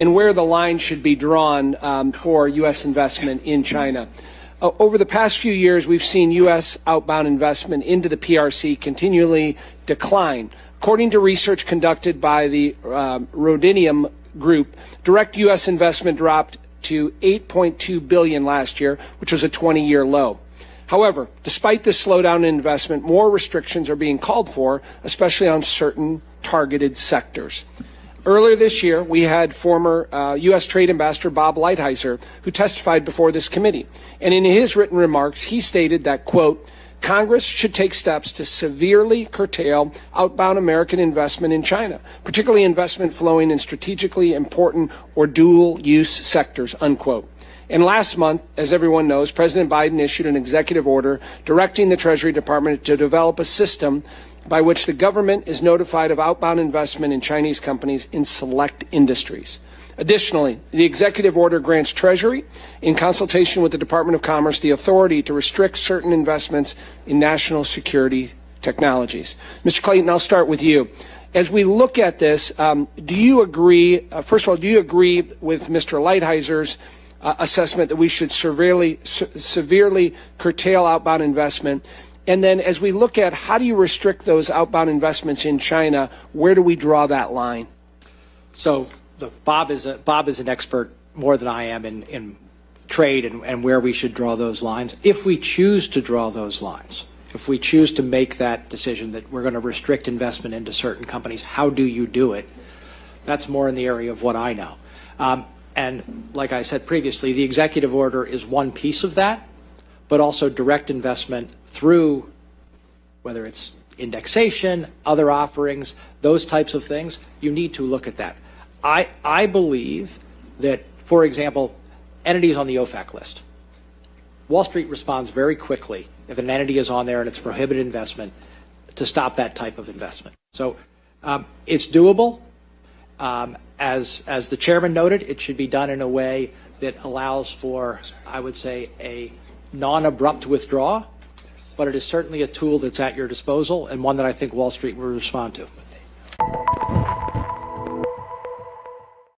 and where the line should be drawn for U.S. investment in China. Over the past few years, we've seen U.S. outbound investment into the PRC continually decline. According to research conducted by the Rodinium Group, direct U.S. investment dropped to $8.2 billion last year, which was a 20-year low. However, despite this slowdown in investment, more restrictions are being called for, especially on certain targeted sectors. Earlier this year, we had former U.S. Trade Ambassador Bob Lighthizer, who testified before this committee. And in his written remarks, he stated that, quote, Congress should take steps to severely curtail outbound American investment in China, particularly investment flowing in strategically important or dual-use sectors, unquote. And last month, as everyone knows, President Biden issued an executive order directing the Treasury Department to develop a system by which the government is notified of outbound investment in Chinese companies in select industries. Additionally, the executive order grants Treasury, in consultation with the Department of Commerce, the authority to restrict certain investments in national security technologies. Mr. Clayton, I'll start with you. As we look at this, do you agree, first of all, do you agree with Mr. Lighthizer's assessment that we should severely curtail outbound investment? And then as we look at how do you restrict those outbound investments in China, where do we draw that line? So look, Bob is an expert more than I am in trade and where we should draw those lines. If we choose to draw those lines, if we choose to make that decision that we're going to restrict investment into certain companies, how do you do it? That's more in the area of what I know. And like I said previously, the executive order is one piece of that, but also direct investment through, whether it's indexation, other offerings, those types of things, you need to look at that. I believe that, for example, entities on the OFAC list, Wall Street responds very quickly if an entity is on there and it's prohibited investment to stop that type of investment. So it's doable. As the chairman noted, it should be done in a way that allows for, I would say, a non-abrupt withdrawal, but it is certainly a tool that's at your disposal and one that I think Wall Street will respond to.